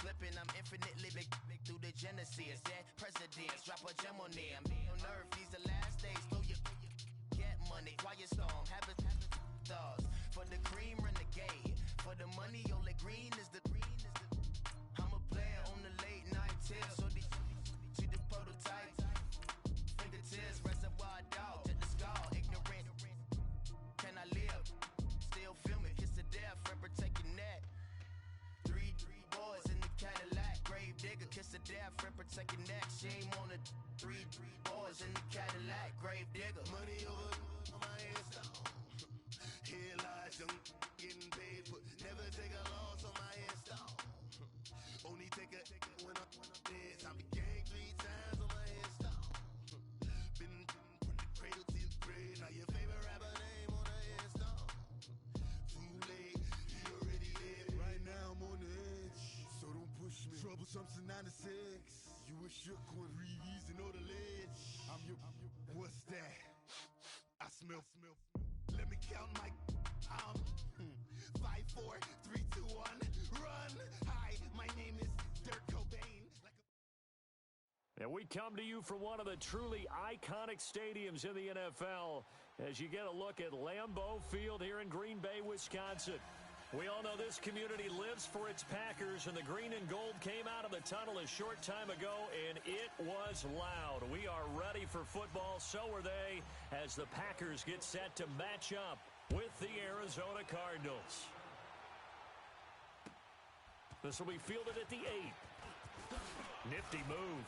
slipping, I'm infinitely big through the genesis. Dead presidents, drop a gem on them. On earth, these the last days. Throw your get money, quiet storm, habits, thoughts. For the cream, renegade. For the money, only green is the. I'm a player on the late night tips. So they see the prototype. Fingertips, reservoir dog, check the skull. Ignorant, can I live? Still film it, kiss to death, friend protect your neck. Three boys in the Cadillac, grave digger, kiss to death, friend protect your neck. Shame on the three boys in the Cadillac, grave digger. Money over on my headstone. Here lies young, getting paid for. Never take a loss on my headstone. Only take a when I'm dead. I be gang 3 times on my headstone. Been from the cradle to the grave. Now your favorite rapper name on the headstone. Too late, he already dead. Right now I'm on the edge, so don't push me. Troublesome to 96. You a shook one, breeze and know the ledge. I'm your. What's that? I smell. Let me count my. 5, 4, 3, 2, 1, run. Hi, my name is Dirk Cobain. And we come to you from one of the truly iconic stadiums in the NFL as you get a look at Lambeau Field here in Green Bay, Wisconsin. We all know this community lives for its Packers, and the green and gold came out of the tunnel a short time ago, and it was loud. We are ready for football, so are they, as the Packers get set to match up with the Arizona Cardinals. This will be fielded at the 8. Nifty move.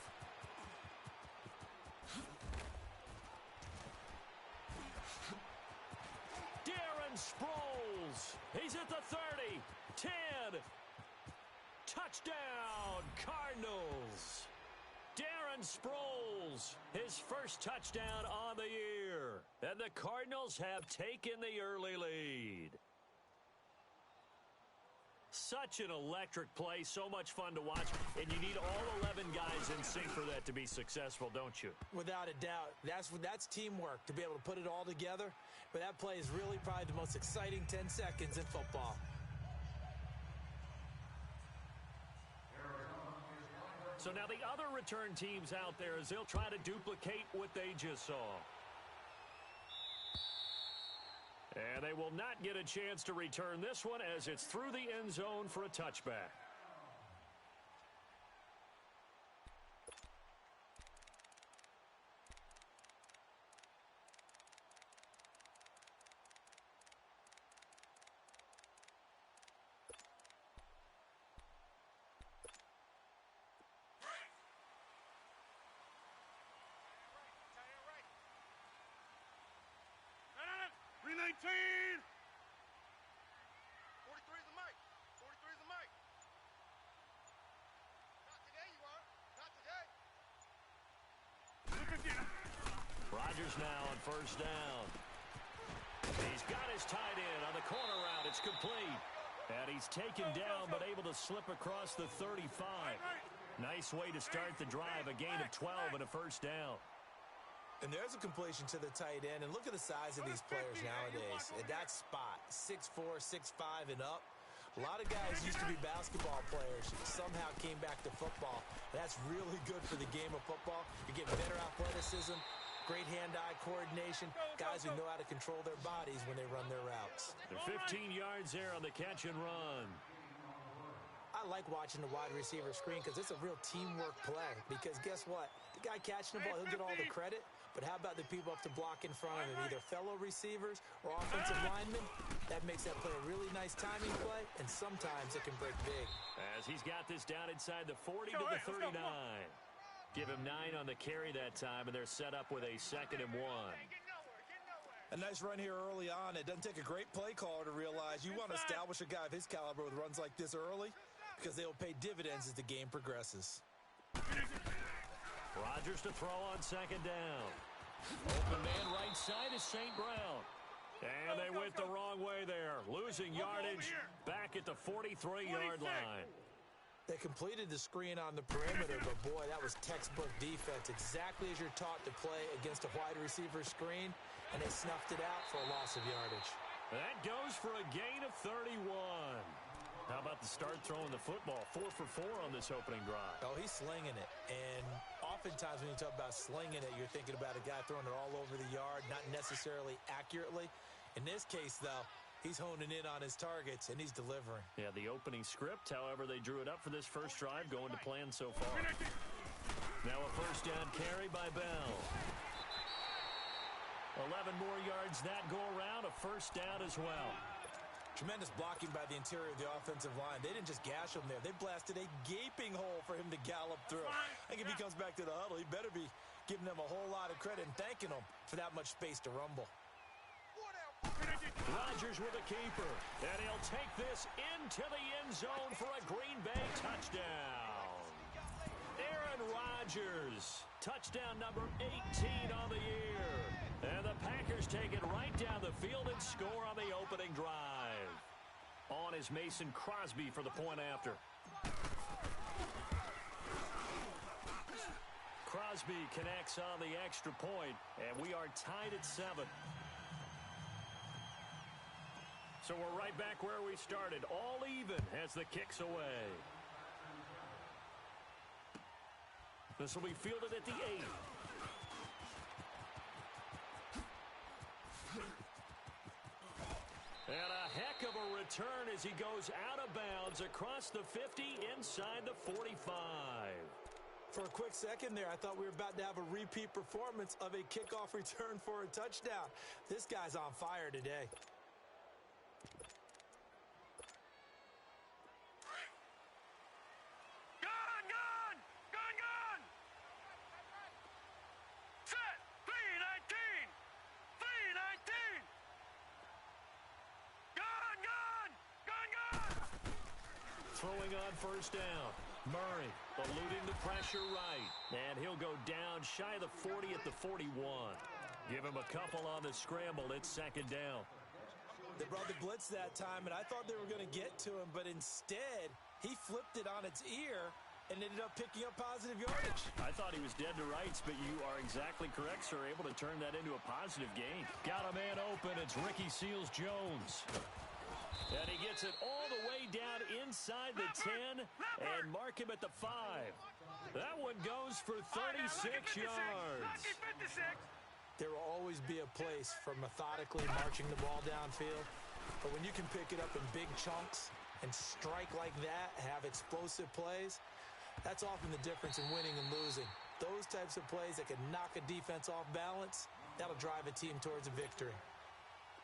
Darren Sproles. He's at the 30. 10. Touchdown, Cardinals. Darren Sproles, his first touchdown on the year. And the Cardinals have taken the early lead. Such an electric play, so much fun to watch, and you need all 11 guys in sync for that to be successful, don't you? Without a doubt. That's teamwork, to be able to put it all together. But that play is really probably the most exciting 10 seconds in football. So now the other return teams out there, as they'll try to duplicate what they just saw. And they will not get a chance to return this one as it's through the end zone for a touchback. Rodgers now on first down. He's got his tight end on the corner route. It's complete. And he's taken down but able to slip across the 35. Nice way to start the drive. A gain of 12 and a first down. And there's a completion to the tight end. And look at the size of these players nowadays. At that spot, 6'4", 6'5", and up. A lot of guys used to be basketball players, somehow came back to football. That's really good for the game of football. You're getting better athleticism, great hand-eye coordination, guys who know how to control their bodies when they run their routes. They're 15 yards there on the catch and run. I like watching the wide receiver screen because it's a real teamwork play. Because guess what? The guy catching the ball, he'll get all the credit. But how about the people up to block in front of him, either fellow receivers or offensive linemen? That makes that play a really nice timing play, and sometimes it can break big. As he's got this down inside the 40 to the 39. Give him 9 on the carry that time, and they're set up with a 2nd and 1. A nice run here early on. It doesn't take a great play caller to realize you want to establish a guy of his caliber with runs like this early because they will pay dividends as the game progresses. Rodgers to throw on 2nd down. Open man right side is St. Brown. And they went the wrong way there. Losing yardage back at the 43-yard line. They completed the screen on the perimeter, but boy, that was textbook defense. Exactly as you're taught to play against a wide receiver screen, and they snuffed it out for a loss of yardage. That goes for a gain of 31. How about the start throwing the football? 4 for 4 on this opening drive. Oh, he's slinging it. And oftentimes when you talk about slinging it, you're thinking about a guy throwing it all over the yard, not necessarily accurately. In this case, though, he's honing in on his targets, and he's delivering. Yeah, the opening script, however, they drew it up for this first drive, going to plan so far. Now a first down carry by Bell. 11 more yards that go around, a first down as well. Tremendous blocking by the interior of the offensive line. They didn't just gash him there. They blasted a gaping hole for him to gallop through. I think if he comes back to the huddle, he better be giving them a whole lot of credit and thanking them for that much space to rumble. Rodgers with a keeper, and he'll take this into the end zone for a Green Bay touchdown. Aaron Rodgers, touchdown number 18 on the year. And the Packers take it right down the field and score on the opening drive. On is Mason Crosby for the point after. Crosby connects on the extra point, and we are tied at 7. So we're right back where we started, all even as the kick's away. This will be fielded at the 8. And a heck of a return as he goes out of bounds across the 50 inside the 45. For a quick second there, I thought we were about to have a repeat performance of a kickoff return for a touchdown. This guy's on fire today. Throwing on first down. Murray eluding the pressure right. And he'll go down shy of the 40 at the 41. Give him a couple on the scramble. It's second down. They brought the blitz that time, and I thought they were going to get to him, but instead he flipped it on its ear and ended up picking up positive yardage. I thought he was dead to rights, but you are exactly correct, sir. Able to turn that into a positive gain. Got a man open. It's Ricky Seals-Jones. And he gets it all the way down inside the 10 and mark him at the 5. That one goes for 36 yards. There will always be a place for methodically marching the ball downfield. But when you can pick it up in big chunks and strike like that, have explosive plays, that's often the difference in winning and losing. Those types of plays that can knock a defense off balance, that'll drive a team towards a victory.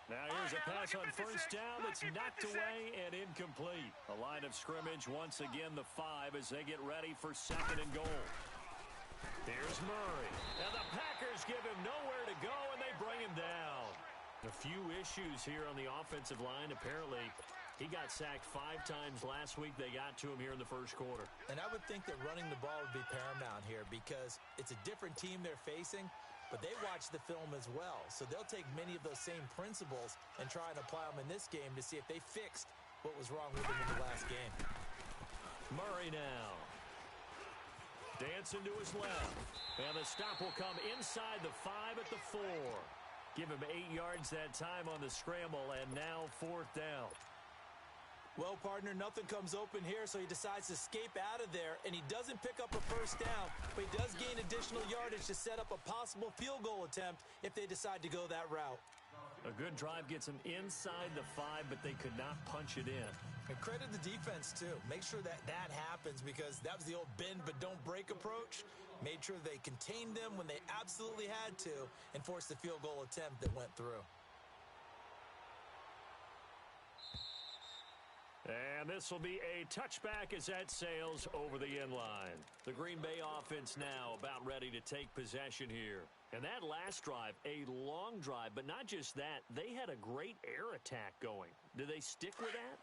Now here's a pass on first down that's knocked away and incomplete. A line of scrimmage once again the 5 as they get ready for second and goal. Here's Murray. And the Packers give him nowhere to go and they bring him down. A few issues here on the offensive line. Apparently he got sacked 5 times last week. They got to him here in the first quarter. And I would think that running the ball would be paramount here because it's a different team they're facing. But they watch the film as well, so they'll take many of those same principles and try and apply them in this game to see if they fixed what was wrong with them in the last game. Murray now. Dancing to his left. And the stop will come inside the 5 at the 4. Give him 8 yards that time on the scramble, and now 4th down. Well, partner, nothing comes open here, so he decides to escape out of there, and he doesn't pick up a first down, but he does gain additional yardage to set up a possible field goal attempt if they decide to go that route. A good drive gets him inside the 5, but they could not punch it in. And credit the defense, too. Make sure that that happens because that was the old bend but don't break approach. Made sure they contained them when they absolutely had to and forced the field goal attempt that went through. And this will be a touchback as that sails over the end line. The Green Bay offense now about ready to take possession here. And that last drive, a long drive, but not just that, they had a great air attack going. Do they stick with that?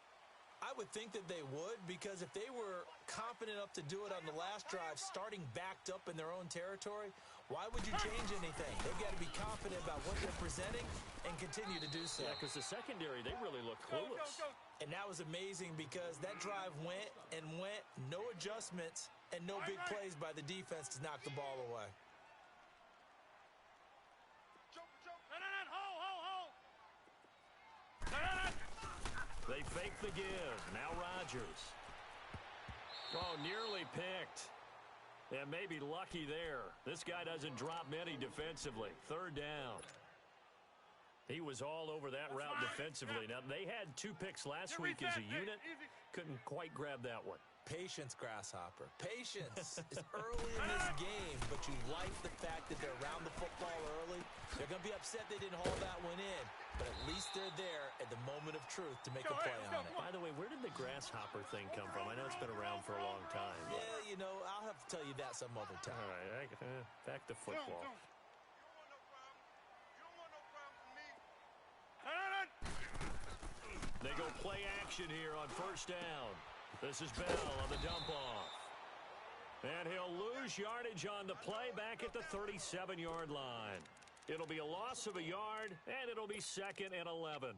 I would think that they would because if they were confident enough to do it on the last drive, starting backed up in their own territory, why would you change anything? They've got to be confident about what they're presenting and continue to do so. Yeah, because the secondary, they really look clueless. And that was amazing because that drive went and went, no adjustments, and no big plays by the defense to knock the ball away. They fake the give. Now Rodgers. Oh, nearly picked. And maybe lucky there. This guy doesn't drop many defensively. Third down. He was all over that route defensively. Now, they had 2 picks last week as a unit. Couldn't quite grab that one. Patience, Grasshopper. Patience is early in this game, but you like the fact that they're around the football early. They're going to be upset they didn't haul that one in, but at least they're there at the moment of truth to make a play on it. By the way, where did the grasshopper thing come from? I know it's been around for a long time. Yeah, you know, I'll have to tell you that some other time. All right, back to football. They go play action here on first down. This is Bell on the dump-off. And he'll lose yardage on the play back at the 37-yard line. It'll be a loss of a yard, and it'll be 2nd and 11.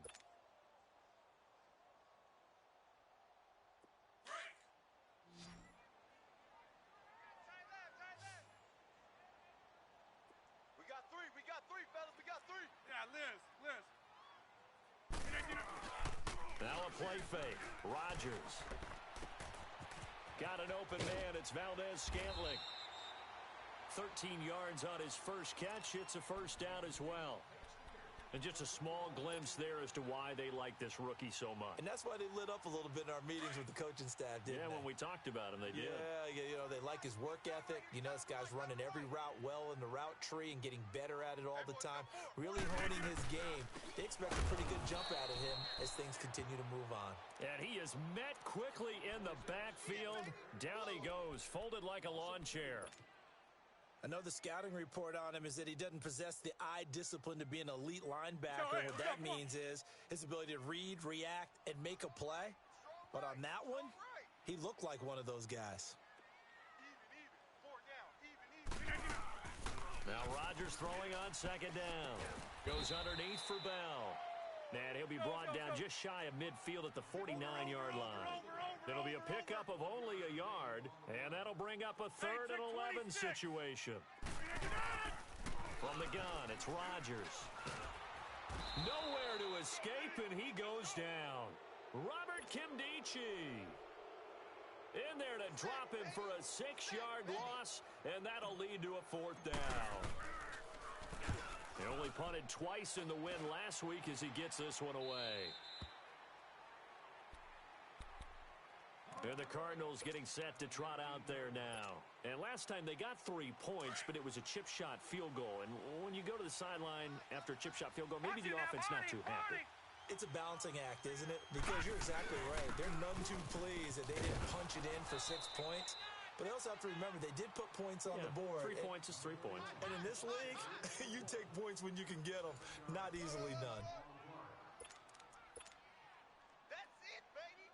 We got three, fellas. We got 3. Yeah, Liz. Now a play fake. Rodgers. Got an open man. It's Valdez-Scantling. 13 yards on his first catch. It's a first down as well. And just a small glimpse there as to why they like this rookie so much. And that's why they lit up a little bit in our meetings with the coaching staff, didn't they? Yeah, when we talked about him, they did. Yeah, you know, they like his work ethic. You know, this guy's running every route well in the route tree and getting better at it all the time. Really honing his game. They expect a pretty good jump out of him as things continue to move on. And he is met quickly in the backfield. Down he goes, folded like a lawn chair. I know the scouting report on him is that he doesn't possess the eye discipline to be an elite linebacker. What that means is his ability to read, react, and make a play. But on that one, he looked like one of those guys. Now Rodgers throwing on 2nd down. Goes underneath for Bell. And he'll be brought down just shy of midfield at the 49-yard line. It'll be a pickup of only a yard, and that'll bring up a 3rd and 11 situation. From the gun, it's Rodgers. Nowhere to escape, and he goes down. Robert Kimdichie in there to drop him for a 6-yard loss, and that'll lead to a 4th down. He only punted twice in the win last week as he gets this one away. And the Cardinals getting set to trot out there now. And last time they got 3 points, but it was a chip shot field goal. And when you go to the sideline after a chip shot field goal, maybe the offense not too happy. It's a balancing act, isn't it? Because you're exactly right. They're none too pleased that they didn't punch it in for 6 points. But they also have to remember they did put points on the board. 3 points is 3 points. And in this league, you take points when you can get them. Not easily done. That's it, baby.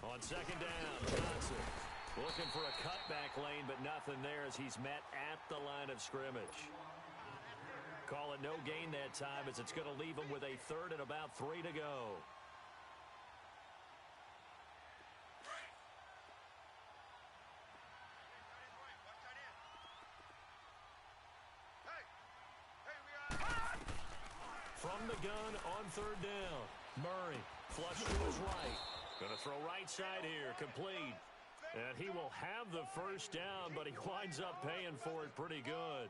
On 2nd down, Johnson looking for a cutback lane, but nothing there as he's met at the line of scrimmage. Call it no gain that time as it's going to leave him with a 3rd and about 3 to go. From the gun on 3rd down, Murray flush to his right. Going to throw right side here, complete. And he will have the first down, but he winds up paying for it pretty good.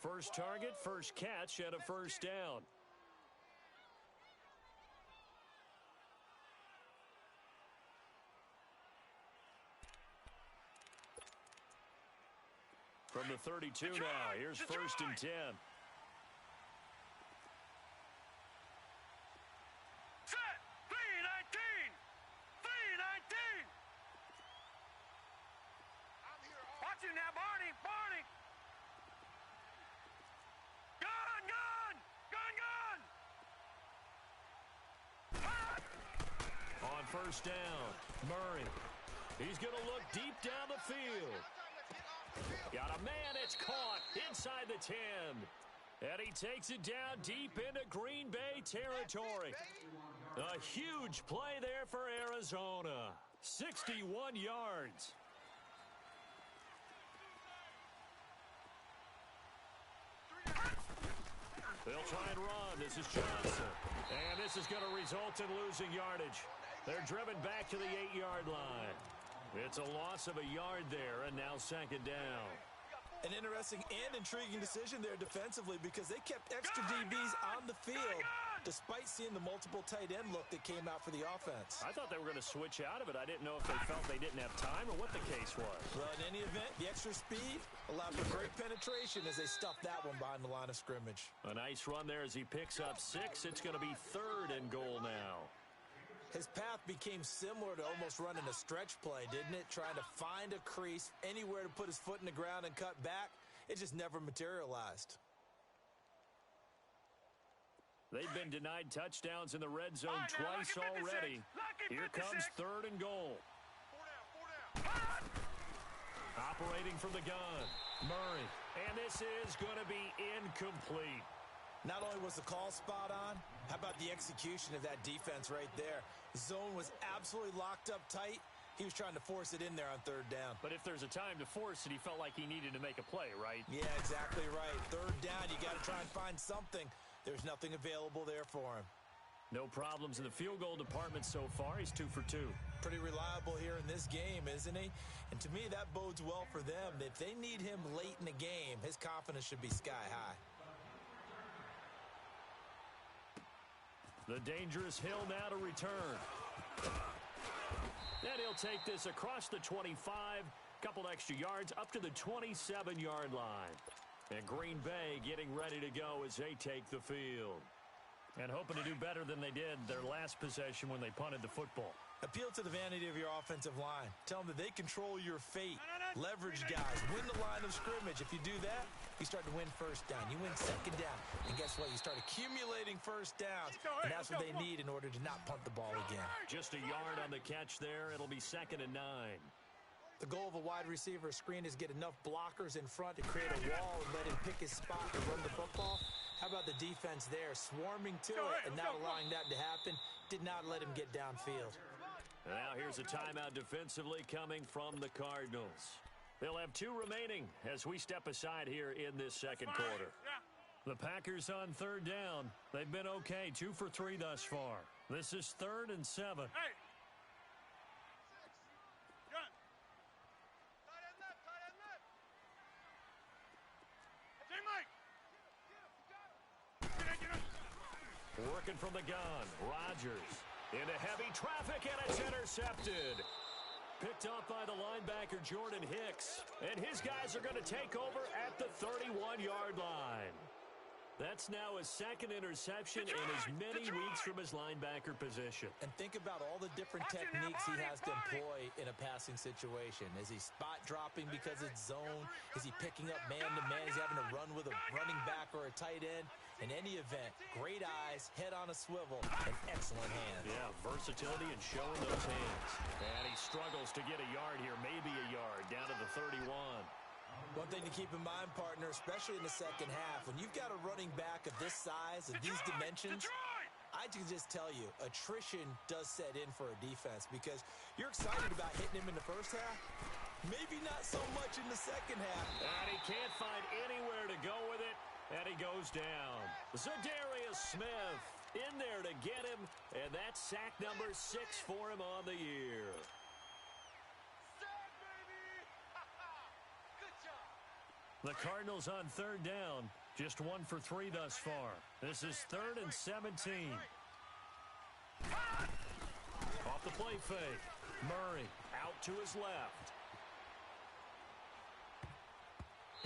First target, first catch, and a first down. From the 32 now, here's 1st and 10. First down, Murray. He's going to look deep down the field. Got a man, it's caught inside the 10. And he takes it down deep into Green Bay territory. A huge play there for Arizona. 61 yards. They'll try and run. This is Johnson. And this is going to result in losing yardage. They're driven back to the 8-yard line. It's a loss of a yard there, and now second down. An interesting and intriguing decision there defensively because they kept extra DBs on the field despite seeing the multiple tight end look that came out for the offense. I thought they were going to switch out of it. I didn't know if they felt they didn't have time or what the case was. Well, in any event, the extra speed allowed for great penetration as they stuffed that one behind the line of scrimmage. A nice run there as he picks up 6. It's going to be 3rd and goal now. His path became similar to almost running a stretch play, didn't it? Trying to find a crease, anywhere to put his foot in the ground and cut back. It just never materialized. They've been denied touchdowns in the red zone twice already. Here comes 3rd and goal. Operating from the gun, Murray. And this is going to be incomplete. Not only was the call spot on, how about the execution of that defense right there? Zone was absolutely locked up tight. He was trying to force it in there on 3rd down. But if there's a time to force it, he felt like he needed to make a play, right? Yeah, exactly right. 3rd down, you got to try and find something. There's nothing available there for him. No problems in the field goal department so far. He's 2 for 2. Pretty reliable here in this game, isn't he? And to me, that bodes well for them. If they need him late in the game, his confidence should be sky high. The dangerous Hill now to return. And he'll take this across the 25, couple extra yards up to the 27-yard line. And Green Bay getting ready to go as they take the field. And hoping to do better than they did their last possession when they punted the football. Appeal to the vanity of your offensive line. Tell them that they control your fate. Leverage guys. Win the line of scrimmage. If you do that, you start to win 1st down. You win 2nd down. And guess what? You start accumulating 1st downs. And that's what they need in order to not punt the ball again. Just a yard on the catch there. It'll be 2nd and 9. The goal of a wide receiver screen is get enough blockers in front to create a wall and let him pick his spot to run the football. How about the defense there, swarming to it and not allowing that to happen? Did not let him get downfield. Now here's a timeout defensively coming from the Cardinals. They'll have 2 remaining as we step aside here in this second quarter. The Packers on 3rd down. They've been okay, 2 for 3 thus far. This is 3rd and 7. Hey. Working from the gun, Rodgers into heavy traffic, and it's intercepted. Picked off by the linebacker, Jordan Hicks. And his guys are going to take over at the 31-yard line. That's now his 2nd interception in as many weeks from his linebacker position. And think about all the different techniques he has to employ in a passing situation. Is he spot dropping because it's zone? Is he picking up man-to-man? Is he having to run with a running back or a tight end? In any event, great eyes, head on a swivel, and excellent hands. Yeah, versatility and showing those hands. And he struggles to get a yard here, maybe a yard, down to the 31. One thing to keep in mind, partner, especially in the second half, when you've got a running back of this size and these dimensions, I can just tell you, attrition does set in for a defense because you're excited about hitting him in the first half, maybe not so much in the second half. And he can't find anywhere to go with it, and he goes down. Zadarius Smith in there to get him, and that's sack number 6 for him on the year. The Cardinals on 3rd down, just 1 for 3 thus far. This is 3rd and 17. Off the play fake. Murray out to his left.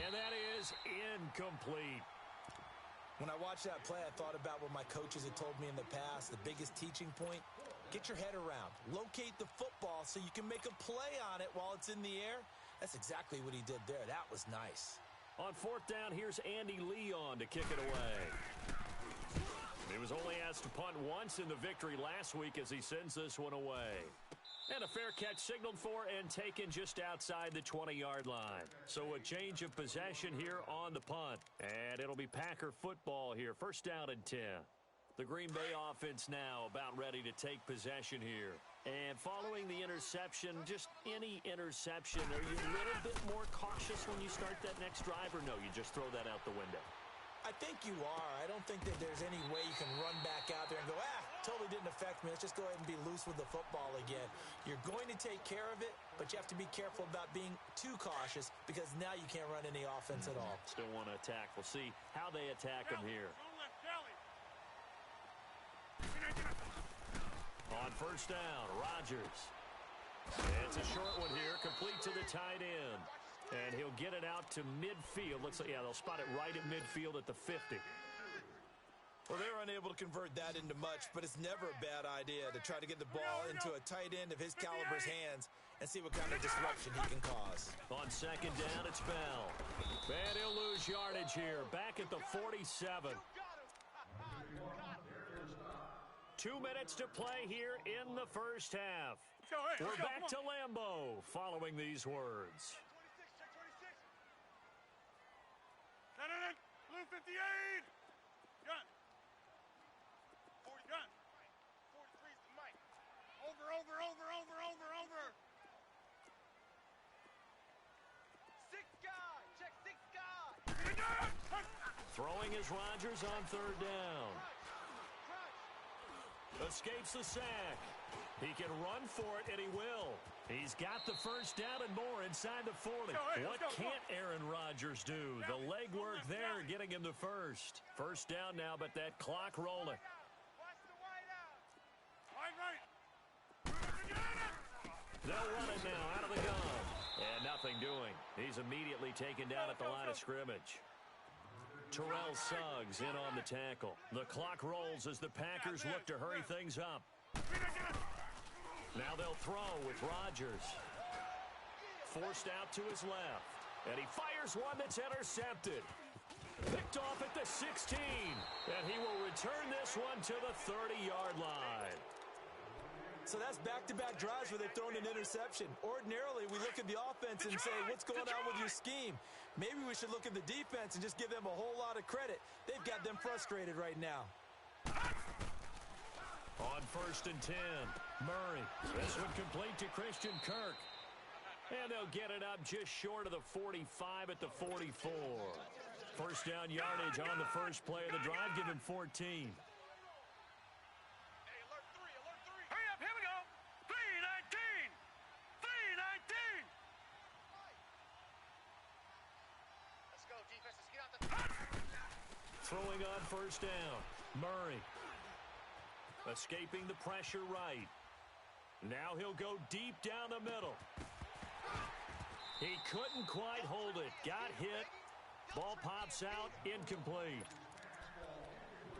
And that is incomplete. When I watched that play, I thought about what my coaches had told me in the past. The biggest teaching point, get your head around. Locate the football so you can make a play on it while it's in the air. That's exactly what he did there. That was nice. On 4th down, here's Andy Leon to kick it away. He was only asked to punt once in the victory last week as he sends this one away. And a fair catch signaled for and taken just outside the 20-yard line. So a change of possession here on the punt. And it'll be Packer football here. 1st down and 10. The Green Bay offense now about ready to take possession here. And following the interception, just any interception, are you a little bit more cautious when you start that next drive, or no, you just throw that out the window? I think you are. I don't think that there's any way you can run back out there and go, totally didn't affect me. Let's just go ahead and be loose with the football again. You're going to take care of it, but you have to be careful about being too cautious because now you can't run any offense at all. Still want to attack. We'll see how they attack him here. On first down, Rodgers. It's a short one here, complete to the tight end. And he'll get it out to midfield. Looks like, they'll spot it right at midfield at the 50. Well, they're unable to convert that into much, but it's never a bad idea to try to get the ball into a tight end of his caliber's hands and see what kind of disruption he can cause. On second down, it's Bell. And he'll lose yardage here, back at the 47. 2 minutes to play here in the first half. We're back to Lambeau following these words. Blue 58. Gun. 40 gun. 43's the mic. Over. Six guy. Check six guy. Throwing is Rodgers on third down. Escapes the sack. He can run for it, and he will. He's got the first down and more inside the 40. What can't Aaron Rodgers do? The legwork there getting him to first. First down now, but that clock rolling. Watch the wide out. Wide right. They'll run it now out of the gun. And nothing doing. He's immediately taken down at the line of scrimmage. Terrell Suggs in on the tackle. The clock rolls as the Packers look to hurry things up. Now they'll throw with Rodgers. Forced out to his left. And he fires one that's intercepted. Picked off at the 16. And he will return this one to the 30-yard line. So that's back-to-back drives where they've thrown an interception. Ordinarily, we look at the offense and say, what's going on with your scheme? Maybe we should look at the defense and just give them a whole lot of credit. They've got them frustrated right now. On first and 10, Murray. This one complete to Christian Kirk. And they'll get it up just short of the 45 at the 44. First down yardage on the first play of the drive, give him 14. Hey, alert 3. Hurry up, here we go. 3-19. 3-19. Let's go, defense. Let's get out the... Throwing on first down, Murray. Escaping the pressure right. Now he'll go deep down the middle. He couldn't quite hold it. Got hit. Ball pops out. Incomplete.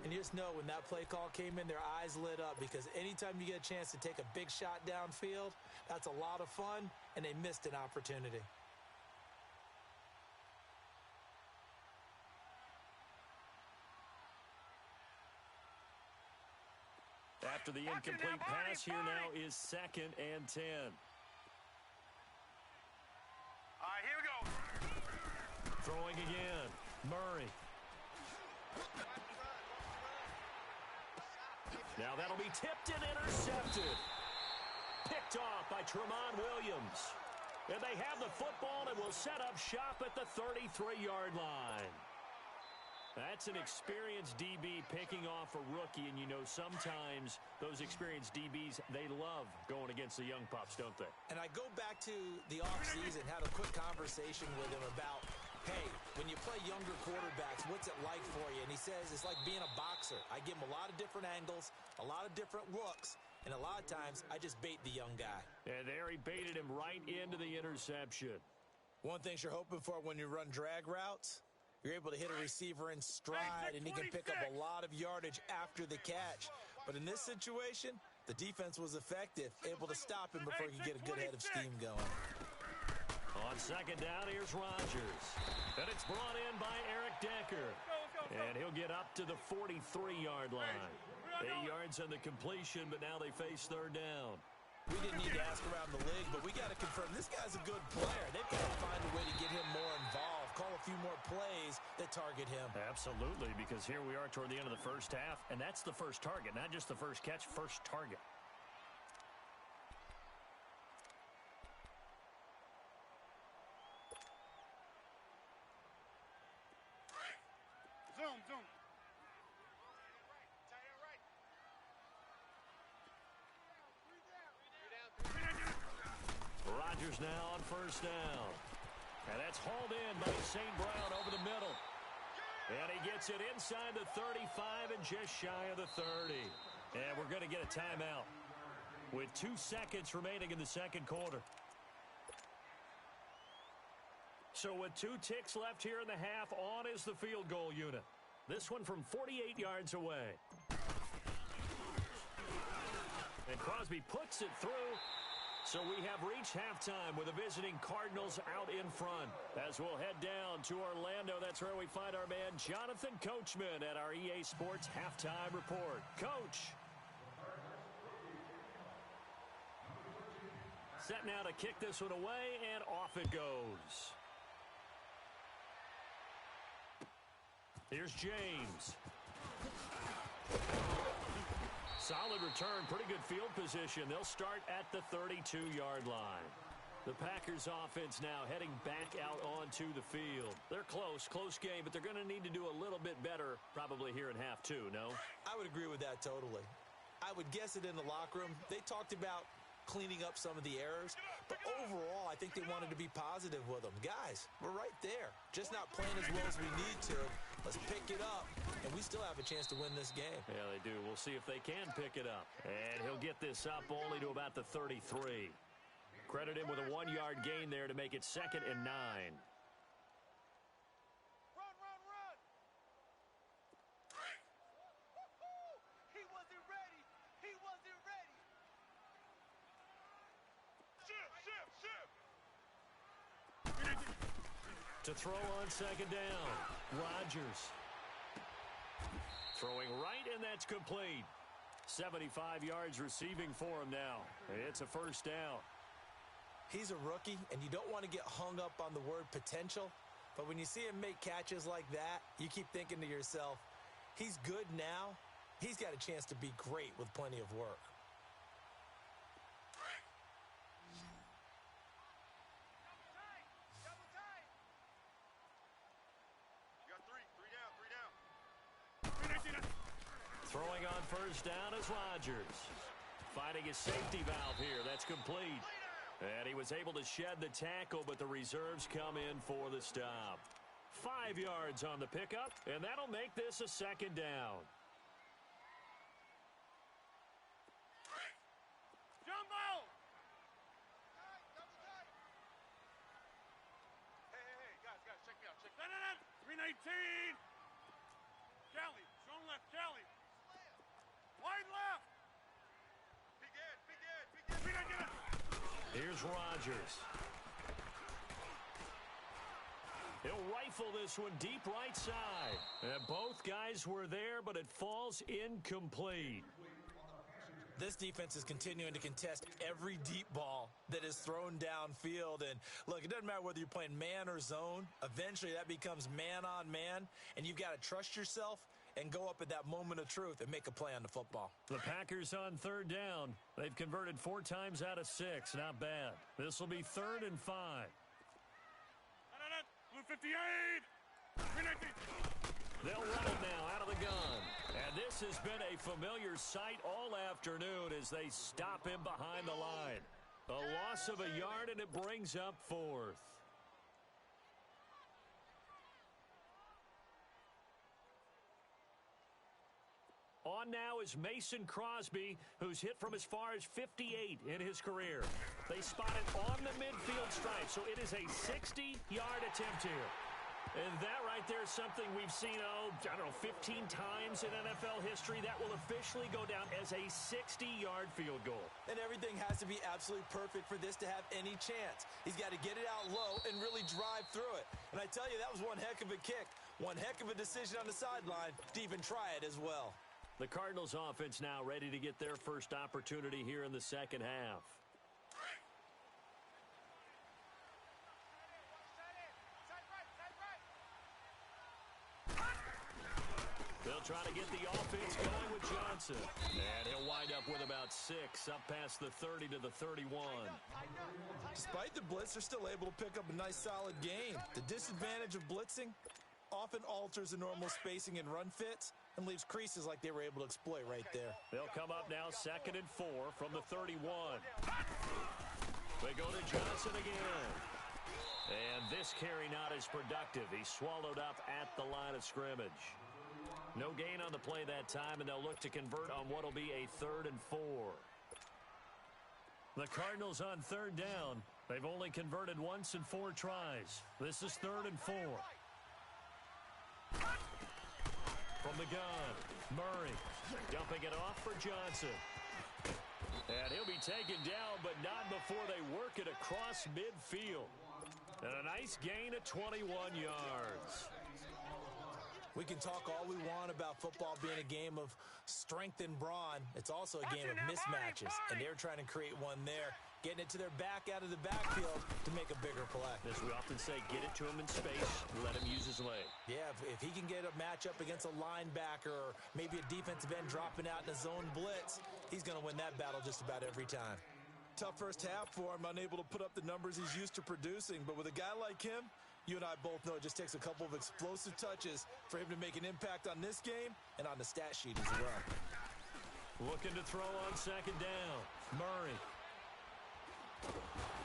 And you just know when that play call came in, their eyes lit up because anytime you get a chance to take a big shot downfield, that's a lot of fun, and they missed an opportunity. After the incomplete pass, here now is second and 10. All right, here we go. Throwing again. Murray. Now that'll be tipped and intercepted. Picked off by Tramon Williams. And they have the football and will set up shop at the 33-yard line. That's an experienced DB picking off a rookie, and you know sometimes those experienced DBs, they love going against the young pups, don't they? And I go back to the offseason, had a quick conversation with him about, hey, when you play younger quarterbacks, what's it like for you? And he says it's like being a boxer. I give him a lot of different angles, a lot of different looks, and a lot of times I just bait the young guy. And there he baited him right into the interception. One thing you're hoping for when you run drag routes, you're able to hit a receiver in stride, and he can pick up a lot of yardage after the catch. But in this situation, the defense was effective, able to stop him before he could get a good head of steam going. On second down, here's Rodgers. And it's brought in by Eric Decker. And he'll get up to the 43-yard line. 8 yards on the completion, but now they face third down. We didn't need to ask around the league, but we got to confirm this guy's a good player. They've got to find a way to get him more involved, call a few more plays that target him. Absolutely, because here we are toward the end of the first half, and that's the first target, not just the first catch, first target. Zoom. Rodgers now on first down. And that's hauled in by St. Brown over the middle. And he gets it inside the 35 and just shy of the 30. And we're going to get a timeout with 2 seconds remaining in the second quarter. So with 2 ticks left here in the half, on is the field goal unit. This one from 48 yards away. And Crosby puts it through. So we have reached halftime with the visiting Cardinals out in front. As we'll head down to Orlando, that's where we find our man Jonathan Coachman at our EA Sports Halftime Report. Coach. Set now to kick this one away, and off it goes. Here's James. Solid return, pretty good field position. They'll start at the 32-yard line. The Packers offense now heading back out onto the field. They're close game, but they're going to need to do a little bit better probably here in half 2, no? I would agree with that totally. I would guess it in the locker room. They talked about cleaning up some of the errors, but overall, I think they wanted to be positive with them. Guys, we're right there. Just not playing as well as we need to. Let's pick it up, and we still have a chance to win this game. Yeah, they do. We'll see if they can pick it up. And he'll get this up only to about the 33. Credit him with a 1-yard gain there to make it 2nd and 9. Run! He wasn't ready. Shift. To throw on 2nd down, Rodgers. Throwing right, and that's complete. 75 yards receiving for him now. It's a first down. He's a rookie, and you don't want to get hung up on the word potential, but when you see him make catches like that, you keep thinking to yourself, he's good now. He's got a chance to be great with plenty of work. Throwing on first down is Rodgers. Finding his safety valve here. That's complete. And he was able to shed the tackle, but the reserves come in for the stop. 5 yards on the pickup, and that'll make this a 2nd down. Jumbo! Hey, guys, check me out. 319! Kelly, zone left, Kelly. Wide left! Big Ed! Here's Rodgers. He'll rifle this one deep right side. And both guys were there, but it falls incomplete. This defense is continuing to contest every deep ball that is thrown downfield. And look, it doesn't matter whether you're playing man or zone. Eventually, that becomes man on man, and you've got to trust yourself and go up at that moment of truth and make a play on the football. The Packers on 3rd down. They've converted 4 times out of 6. Not bad. This will be 3rd and 5. Blue 58! 319! They'll run it now out of the gun. And this has been a familiar sight all afternoon as they stop him behind the line. A loss of a yard, and it brings up 4th. On now is Mason Crosby, who's hit from as far as 58 in his career. They spot it on the midfield stripe, so it is a 60-yard attempt here. And that right there is something we've seen, 15 times in NFL history. That will officially go down as a 60-yard field goal. And everything has to be absolutely perfect for this to have any chance. He's got to get it out low and really drive through it. And I tell you, that was one heck of a kick. One heck of a decision on the sideline to even try it as well. The Cardinals offense now ready to get their first opportunity here in the second half. They'll try to get the offense going with Johnson. And he'll wind up with about 6, up past the 30 to the 31. Despite the blitz, they're still able to pick up a nice solid gain. The disadvantage of blitzing, often alters the normal spacing and run fits and leaves creases like they were able to exploit right there. They'll come up now 2nd and 4 from the 31. They go to Johnson again. And this carry not as productive. He's swallowed up at the line of scrimmage. No gain on the play that time, and they'll look to convert on what will be a 3rd and 4. The Cardinals on 3rd down. They've only converted once in 4 tries. This is 3rd and 4. From the gun, Murray dumping it off for Johnson. And he'll be taken down, but not before they work it across midfield. And a nice gain of 21 yards. We can talk all we want about football being a game of strength and brawn. It's also a game of mismatches, and they're trying to create one there, getting it to their back out of the backfield to make a bigger play. As we often say, get it to him in space, let him use his leg. Yeah, if he can get a matchup against a linebacker or maybe a defensive end dropping out in a zone blitz, he's going to win that battle just about every time. Tough first half for him, unable to put up the numbers he's used to producing, but with a guy like him, you and I both know it just takes a couple of explosive touches for him to make an impact on this game and on the stat sheet as well. Looking to throw on 2nd down. Murray.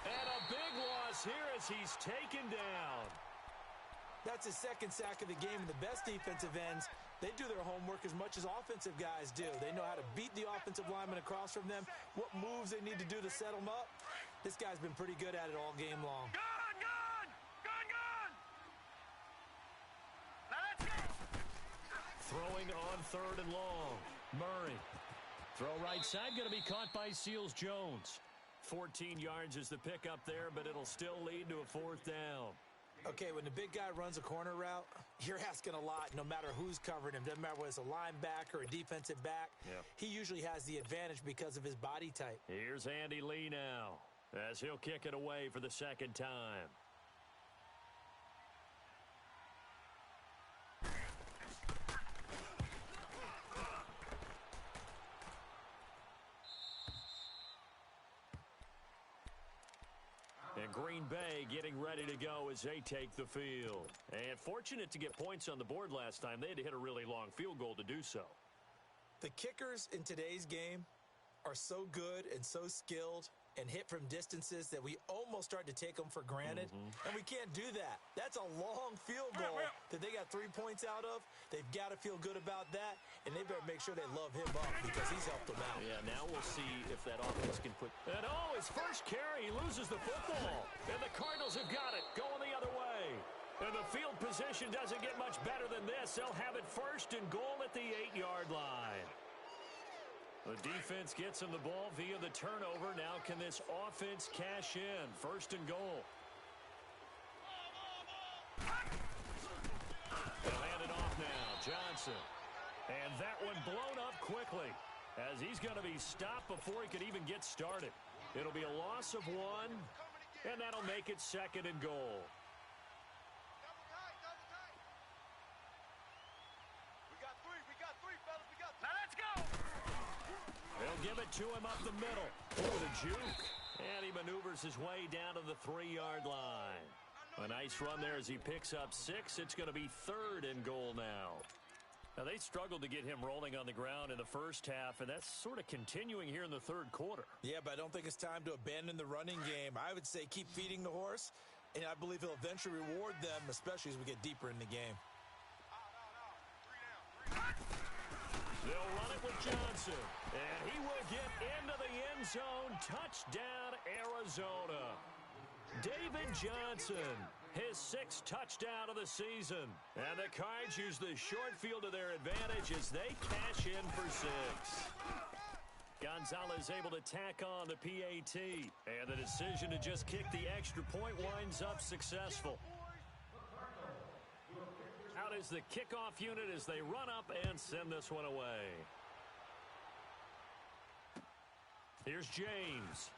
And a big loss here as he's taken down. That's his 2nd sack of the game, and the best defensive ends, they do their homework as much as offensive guys do. They know how to beat the offensive lineman across from them, what moves they need to do to set them up. This guy's been pretty good at it all game long. Throwing on 3rd and long. Murray. Throw right side, going to be caught by Seals-Jones. 14 yards is the pickup there, but it'll still lead to a 4th down. Okay, when the big guy runs a corner route, you're asking a lot no matter who's covering him. Doesn't matter whether it's a linebacker or a defensive back. Yep. He usually has the advantage because of his body type. Here's Andy Lee now as he'll kick it away for the 2nd time. And Green Bay getting ready to go as they take the field. And fortunate to get points on the board last time. They had to hit a really long field goal to do so. The kickers in today's game are so good and so skilled and hit from distances that we almost start to take them for granted. And we can't do that. That's a long field goal that they got 3 points out of. They've got to feel good about that, and they better make sure they love him up because he's helped them out. Yeah, now we'll see if that offense can put... And his first carry, he loses the football. And the Cardinals have got it, going the other way. And the field position doesn't get much better than this. They'll have it 1st and goal at the 8-yard line. The defense gets him the ball via the turnover. Now can this offense cash in? 1st and goal. They'll hand it off now. Johnson. And that one blown up quickly as he's going to be stopped before he could even get started. It'll be a loss of 1, and that'll make it 2nd and goal. They'll give it to him up the middle. Oh, the juke. And he maneuvers his way down to the 3-yard line. A nice run there as he picks up 6. It's going to be 3rd and goal now. Now, they struggled to get him rolling on the ground in the first half, and that's sort of continuing here in the 3rd quarter. Yeah, but I don't think it's time to abandon the running game. I would say keep feeding the horse, and I believe he'll eventually reward them, especially as we get deeper in the game. They'll run it with Johnson, and he will get into the end zone. Touchdown, Arizona. David Johnson, his 6th touchdown of the season. And the Cards use the short field to their advantage as they cash in for 6. Gonzalez able to tack on the PAT, and the decision to just kick the extra point winds up successful. Out is the kickoff unit as they run up and send this one away. Here's James.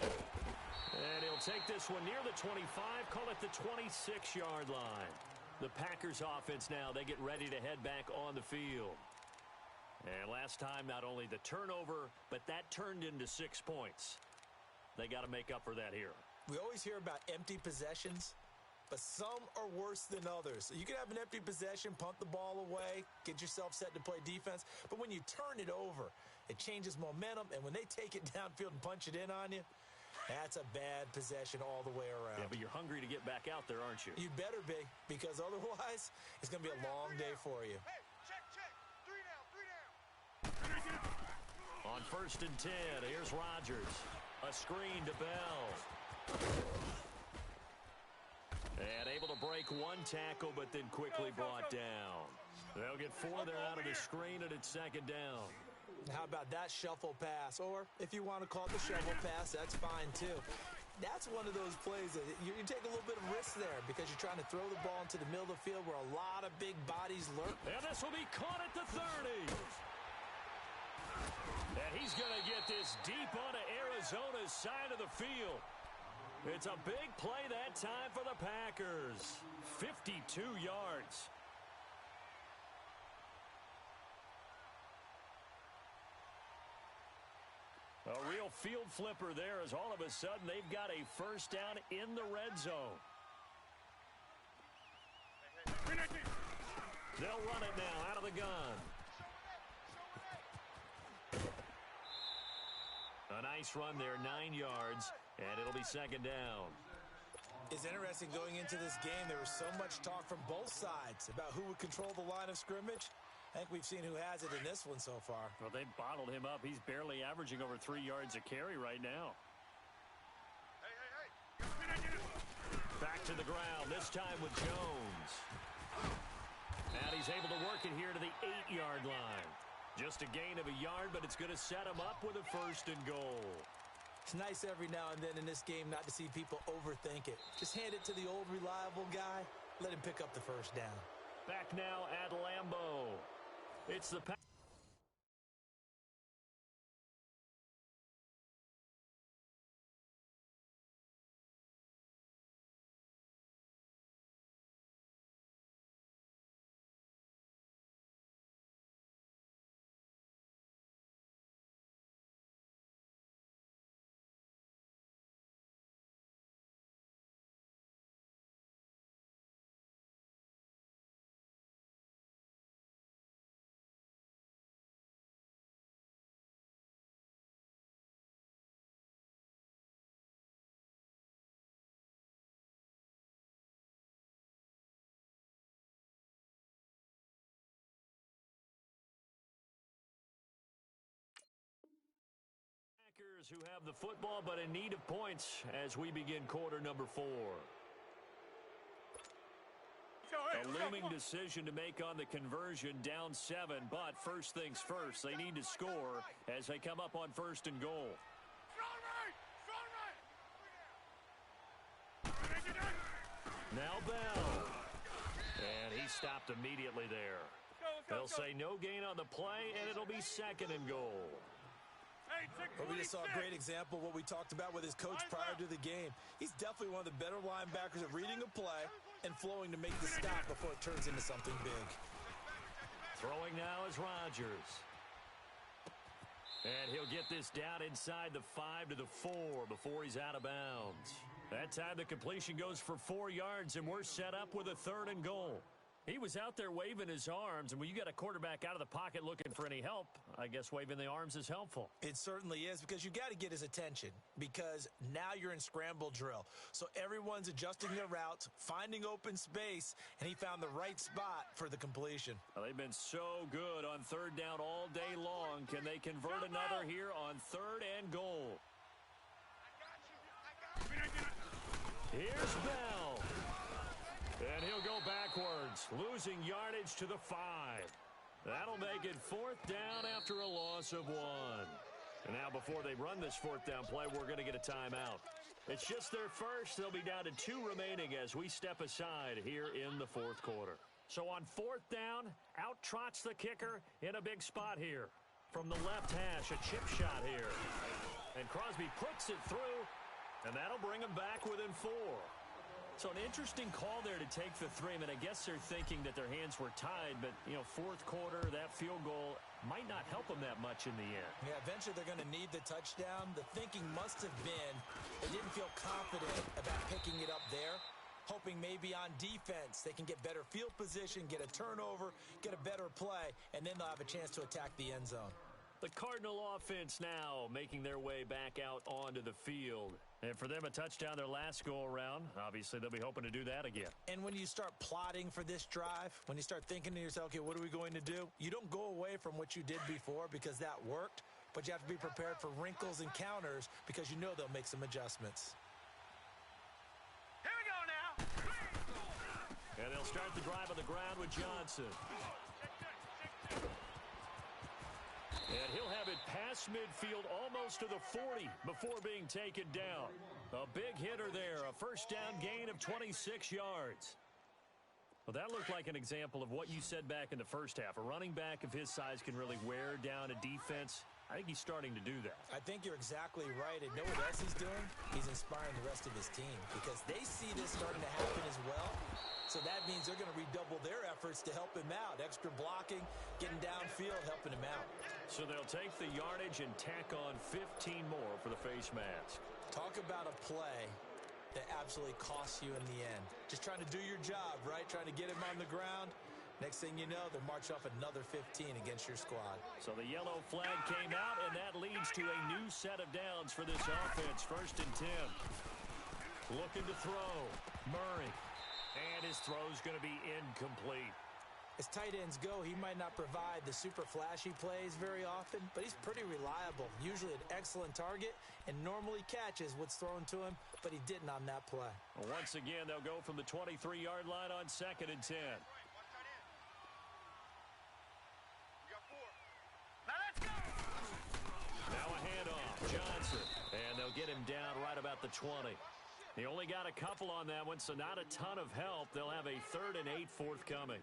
And he'll take this one near the 25, call it the 26-yard line. The Packers offense now, they get ready to head back on the field. And last time, not only the turnover, but that turned into 6 points. They got to make up for that here. We always hear about empty possessions. but some are worse than others. You can have an empty possession, punt the ball away, get yourself set to play defense, but when you turn it over, it changes momentum, and when they take it downfield and punch it in on you, that's a bad possession all the way around. Yeah, but you're hungry to get back out there, aren't you? You better be, because otherwise, it's going to be a long day for you. Hey, check. 3 down. On 1st and 10, here's Rodgers. A screen to Bell. And able to break one tackle, but then quickly brought down. They'll get 4 there out of the screen, and it's 2nd down. How about that shuffle pass? Or if you want to call it the shovel pass, that's fine too. That's one of those plays that you take a little bit of risk there because you're trying to throw the ball into the middle of the field where a lot of big bodies lurk. And this will be caught at the 30. And he's going to get this deep onto Arizona's side of the field. It's a big play that time for the Packers. 52 yards. A real field flipper there as all of a sudden they've got a 1st down in the red zone. They'll run it now out of the gun. A nice run there, 9 yards, and it'll be 2nd down. It's interesting going into this game. There was so much talk from both sides about who would control the line of scrimmage. I think we've seen who has it in this one so far. Well, they've bottled him up. He's barely averaging over 3 yards a carry right now. Hey. Back to the ground, this time with Jones. And he's able to work it here to the 8-yard line. Just a gain of a yard, but it's going to set him up with a 1st and goal. It's nice every now and then in this game not to see people overthink it. Just hand it to the old reliable guy. Let him pick up the 1st down. Back now at Lambeau. It's the Packers who have the football but in need of points as we begin quarter number 4. A looming decision to make on the conversion, down 7, but first things first, they need to score as they come up on 1st and goal. Now Bell. And he stopped immediately there. They'll say no gain on the play, and it'll be 2nd and goal. But we just saw a great example of what we talked about with his coach prior to the game. He's definitely one of the better linebackers at reading a play and flowing to make the stop before it turns into something big. Throwing now is Rodgers. And he'll get this down inside the 5 to the 4 before he's out of bounds. That time the completion goes for 4 yards, and we're set up with a 3rd and goal. He was out there waving his arms, and when you got a quarterback out of the pocket looking for any help, I guess waving the arms is helpful. It certainly is, because you got to get his attention, because now you're in scramble drill. So everyone's adjusting their routes, finding open space, and he found the right spot for the completion. Well, they've been so good on 3rd down all day long. Can they convert another here on 3rd and goal? Here's Bell. And he'll go backwards, losing yardage to the 5. That'll make it 4th down after a loss of 1. And now before they run this 4th down play, we're going to get a timeout. It's just their first. They'll be down to 2 remaining as we step aside here in the 4th quarter. So on 4th down, out trots the kicker in a big spot here. From the left hash, a chip shot here. And Crosby puts it through, and that'll bring him back within 4. So an interesting call there to take the 3. I mean, I guess they're thinking that their hands were tied, but, 4th quarter, that field goal might not help them that much in the end. Yeah, eventually they're going to need the touchdown. The thinking must have been they didn't feel confident about picking it up there. hoping maybe on defense they can get better field position, get a turnover, get a better play, and then they'll have a chance to attack the end zone. The Cardinal offense now making their way back out onto the field. And for them, a touchdown their last go-around. Obviously, they'll be hoping to do that again. And when you start plotting for this drive, when you start thinking to yourself, okay, what are we going to do? You don't go away from what you did before because that worked, but you have to be prepared for wrinkles and counters because you know they'll make some adjustments. Here we go now. And they'll start the drive on the ground with Johnson. And he'll have it past midfield almost to the 40 before being taken down. A big hitter there, a first down gain of 26 yards. Well, that looked like an example of what you said back in the first half. A running back of his size can really wear down a defense. I think he's starting to do that. I think you're exactly right. And know what else he's doing? He's inspiring the rest of his team because they see this starting to happen as well. So that means they're going to redouble their efforts to help him out. Extra blocking, getting downfield, helping him out. So they'll take the yardage and tack on 15 more for the face mask. Talk about a play that absolutely costs you in the end. Just trying to do your job, right? Trying to get him on the ground. Next thing you know, they'll march off another 15 against your squad. So the yellow flag came out, and that leads to a new set of downs for this offense. 1st and 10. Looking to throw. Murray. And his throw's going to be incomplete. As tight ends go, he might not provide the super flashy plays very often, but he's pretty reliable. Usually an excellent target and normally catches what's thrown to him, but he didn't on that play. Well, once again, they'll go from the 23-yard line on 2nd and 10. Now let's go. Now a handoff. Johnson. And they'll get him down right about the 20. He only got a couple on that one, so not a ton of help. They'll have a 3rd and 8 forthcoming.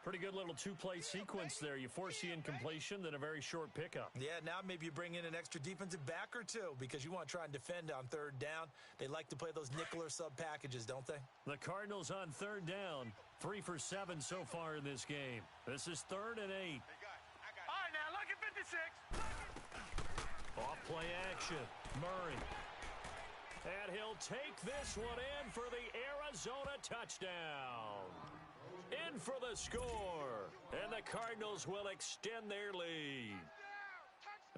Pretty good little two-play sequence there. You force the incompletion, then a very short pickup. Yeah, now maybe you bring in an extra defensive back or two because you want to try and defend on 3rd down. They like to play those nickel or sub packages, don't they? The Cardinals on 3rd down, 3 for 7 so far in this game. This is 3rd and 8. All right, now look at 56. Off play action. Murray. And he'll take this one in for the Arizona touchdown. In for the score. And the Cardinals will extend their lead.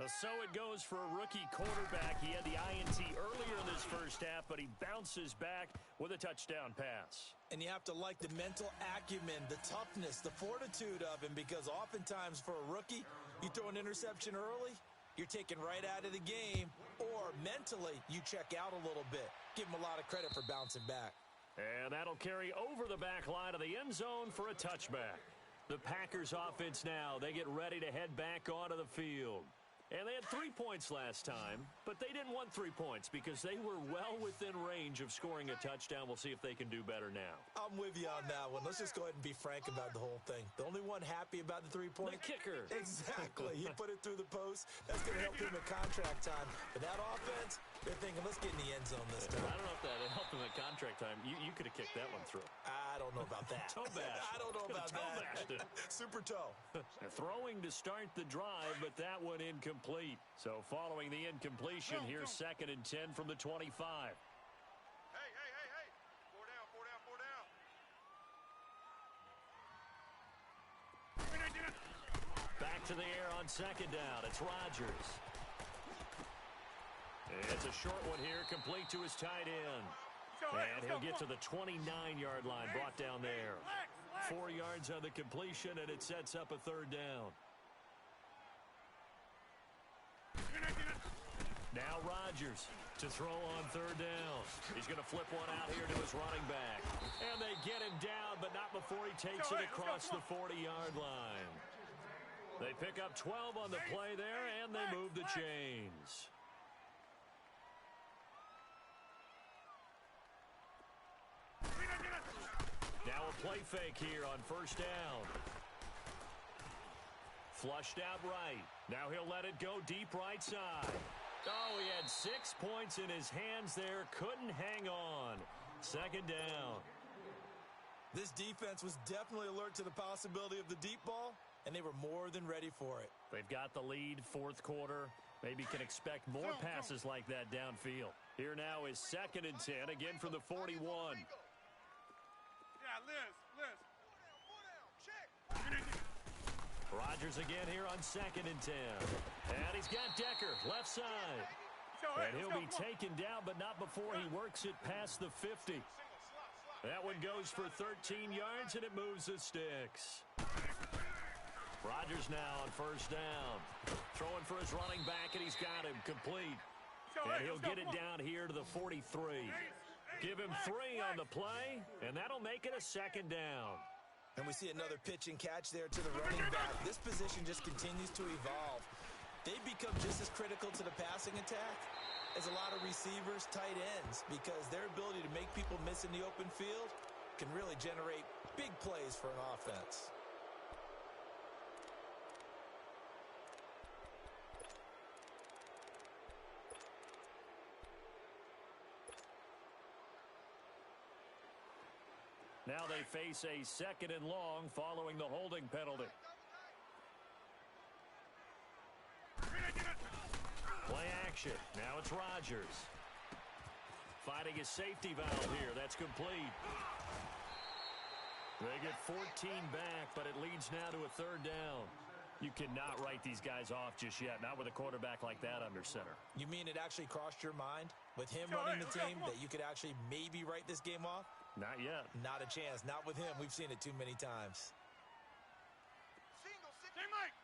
So it goes for a rookie quarterback. He had the INT earlier in this first half, but he bounces back with a touchdown pass. And you have to like the mental acumen, the toughness, the fortitude of him, because oftentimes for a rookie, you throw an interception early, you're taken right out of the game, or mentally you check out a little bit. Give him a lot of credit for bouncing back. And that'll carry over the back line of the end zone for a touchback. The Packers offense now, they get ready to head back onto the field. And they had 3 points last time, but they didn't want 3 points because they were well within range of scoring a touchdown. We'll see if they can do better now. I'm with you on that one. Let's just go ahead and be frank about the whole thing. The only one happy about the 3-point? The kicker. Exactly. He put it through the post. That's going to help him in contract time. But that offense, they're thinking, let's get in the end zone this time. I don't know if that helped him at contract time. You could have kicked that one through. I don't know about that. Toe bash. I don't know about Toe bashed it. that. Super toe. Throwing to start the drive, but that one incomplete. So following the incompletion, here's 2nd and 10 from the 25. Hey. 4 down, 4 down, 4 down. Back to the air on 2nd down. It's Rodgers. It's a short one here, complete to his tight end. And he'll get to the 29-yard line, brought down there. 4 yards on the completion, and it sets up a 3rd down. Now Rodgers to throw on 3rd down. He's going to flip one out here to his running back. And they get him down, but not before he takes it across the 40-yard line. They pick up 12 on the play there, and they move the chains. Now a play fake here on 1st down. Flushed out right. Now he'll let it go deep right side. Oh, he had 6 points in his hands there. Couldn't hang on. 2nd down. This defense was definitely alert to the possibility of the deep ball, and they were more than ready for it. They've got the lead, 4th quarter. Maybe can expect more passes like that downfield. Here now is 2nd and 10, again from the 41. Liz. Rodgers again here on 2nd and 10. And he's got Decker, left side. And he'll be taken down, but not before he works it past the 50. That one goes for 13 yards, and it moves the sticks. Rodgers now on 1st down. Throwing for his running back, and he's got him complete. And he'll get it down here to the 43. Give him 3 on the play, and that'll make it a 2nd down. And we see another pitch and catch there to the running back. This position just continues to evolve. They've become just as critical to the passing attack as a lot of receivers, tight ends, because their ability to make people miss in the open field can really generate big plays for an offense. Now they face a 2nd and long following the holding penalty. Play action. Now it's Rodgers. Finding his safety valve here. That's complete. They get 14 back, but it leads now to a 3rd down. You cannot write these guys off just yet, not with a quarterback like that under center. You mean it actually crossed your mind with him running the team that you could actually maybe write this game off? Not yet. Not a chance. Not with him. We've seen it too many times. Hey, Mike.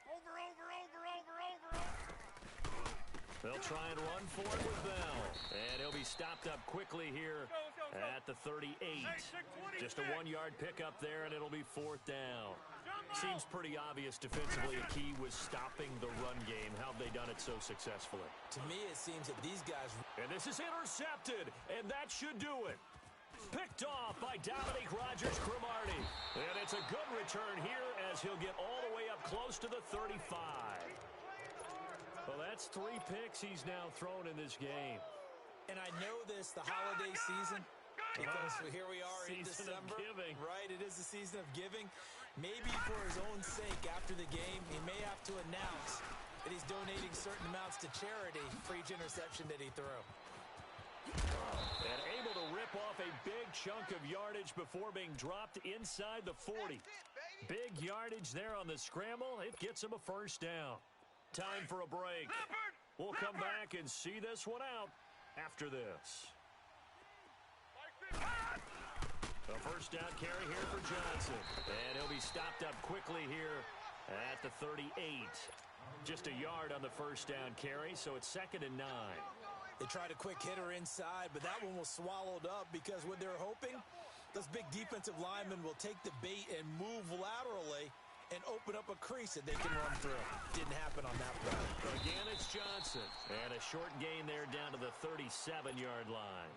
Over. They'll try and run for it with Bell. And he'll be stopped up quickly here at the 38. Just a 1-yard pickup there, and it'll be 4th down. Seems pretty obvious defensively a key was stopping the run game. How have they done it so successfully? To me, it seems that these guys... And this is intercepted, and that should do it. Picked off by Dominique Rodgers-Cromartie. And it's a good return here as he'll get all the way up close to the 35. Well, that's 3 picks he's now thrown in this game. And I know this, the holiday season, because here we are in Season of December. giving. Right, it is the season of giving. Maybe for his own sake after the game, he may have to announce that he's donating certain amounts to charity for each interception that he threw. And able to rip off a big chunk of yardage before being dropped inside the 40. Big yardage there on the scramble. It gets him a 1st down. Time for a break. We'll come back and see this one out after this. A 1st down carry here for Johnson. And he'll be stopped up quickly here at the 38. Just a yard on the 1st down carry, so it's 2nd and 9. They tried a quick hitter inside, but that one was swallowed up because what they're hoping, those big defensive linemen will take the bait and move laterally and open up a crease that they can run through. Didn't happen on that play. Again, it's Johnson. And a short gain there down to the 37-yard line.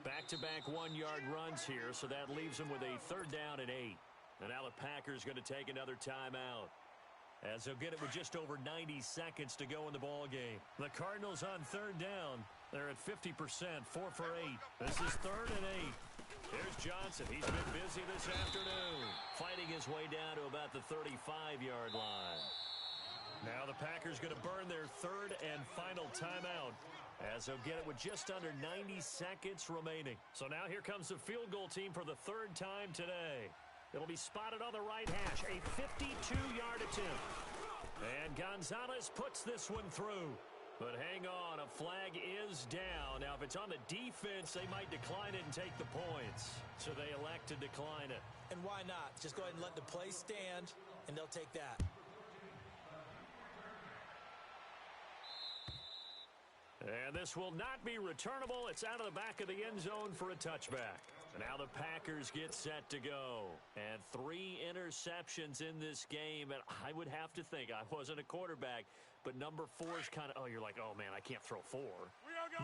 Back-to-back 1-yard runs here, so that leaves them with a 3rd down and 8. And now the Packers going to take another timeout, as they'll get it with just over 90 seconds to go in the ball game. The Cardinals on 3rd down. They're at 50%, 4 for 8. This is 3rd and 8. There's Johnson. He's been busy this afternoon, fighting his way down to about the 35-yard line. Now the Packers going to burn their 3rd and final timeout, as they'll get it with just under 90 seconds remaining. So now here comes the field goal team for the 3rd time today. It'll be spotted on the right hash, a 52-yard attempt. And Gonzalez puts this one through. But hang on, a flag is down. Now, if it's on the defense, they might decline it and take the points. So they elect to decline it. And why not? Just go ahead and let the play stand, and they'll take that. And this will not be returnable. It's out of the back of the end zone for a touchback. And now the Packers get set to go. And 3 interceptions in this game. And I would have to think, I wasn't a quarterback, but number 4 is kind of, oh, you're like, oh, man, I can't throw 4.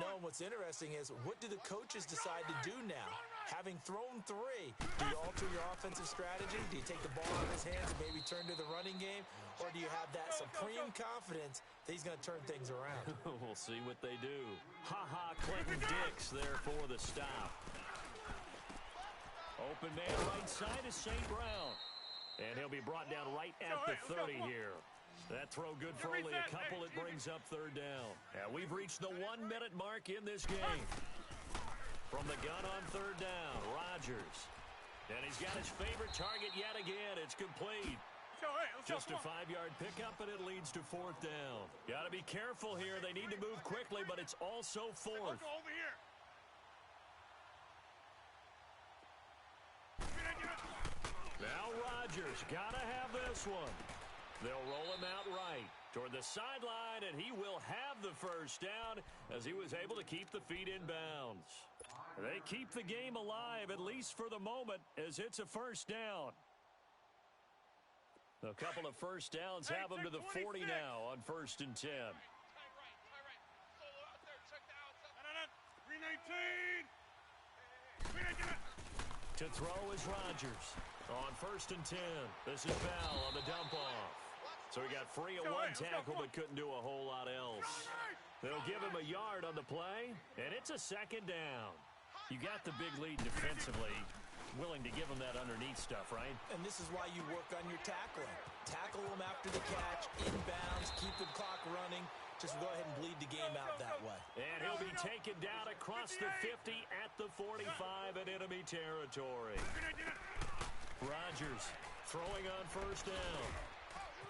No, and what's interesting is, what do the coaches decide to do now? Having thrown 3, do you alter your offensive strategy? Do you take the ball out of his hands and maybe turn to the running game? Or do you have that supreme confidence that he's going to turn things around? We'll see what they do. Ha-ha, Clinton Dix there for the stop. Open man right side is St. Brown. And he'll be brought down right at the 30 here. That throw good for only a couple. It brings up 3rd down. And we've reached the 1-minute mark in this game. From the gun on third down, Rodgers. And he's got his favorite target yet again. It's complete. Just a 5-yard pickup, and it leads to fourth down. Got to be careful here. They need to move quickly, but it's also fourth. Over here. Now Rodgers got to have this one. They'll roll him out right toward the sideline, and he will have the first down as he was able to keep the feet in bounds. They keep the game alive, at least for the moment, as it's a first down. A couple of first downs have them to the 40 now on 1st and 10. Tie right. Solo out there. Check the outside. 319. To throw is Rodgers on 1st and 10. This is Bell on the dump off. So he got free of one tackle but couldn't do a whole lot else. They'll give him a yard on the play, and it's a second down. You got the big lead defensively. Willing to give him that underneath stuff, right? And this is why you work on your tackling. Tackle them after the catch, inbounds, keep the clock running. Just go ahead and bleed the game out that way. And he'll be taken down across the 50 at the 45 in enemy territory. Rodgers throwing on first down.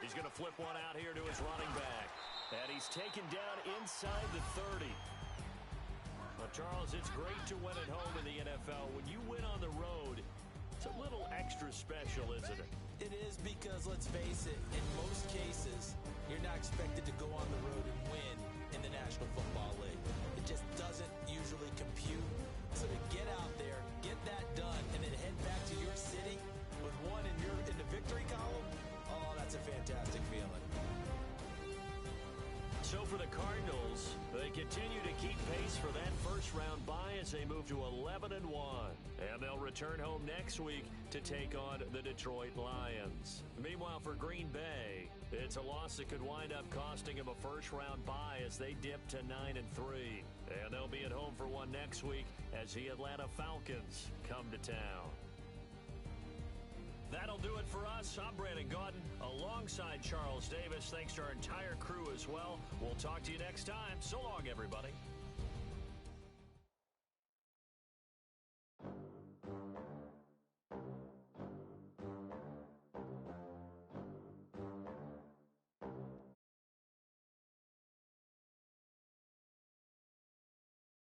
He's going to flip one out here to his running back. And he's taken down inside the 30. Well, Charles, it's great to win at home in the NFL. When you win on the road, it's a little extra special, isn't it? It is because, let's face it, in most cases, you're not expected to go on the road and win in the National Football League. It just doesn't usually compute. So to get out there, get that done, and then head back to your city with one in the victory column, oh, that's a fantastic feeling. So for the Cardinals, they continue to keep pace for that first-round bye as they move to 11-1. And they'll return home next week to take on the Detroit Lions. Meanwhile, for Green Bay, it's a loss that could wind up costing him a first-round bye as they dip to 9-3. And they'll be at home for one next week as the Atlanta Falcons come to town. That'll do it for us. I'm Brandon Gaudin alongside Charles Davis. Thanks to our entire crew as well. We'll talk to you next time. So long, everybody.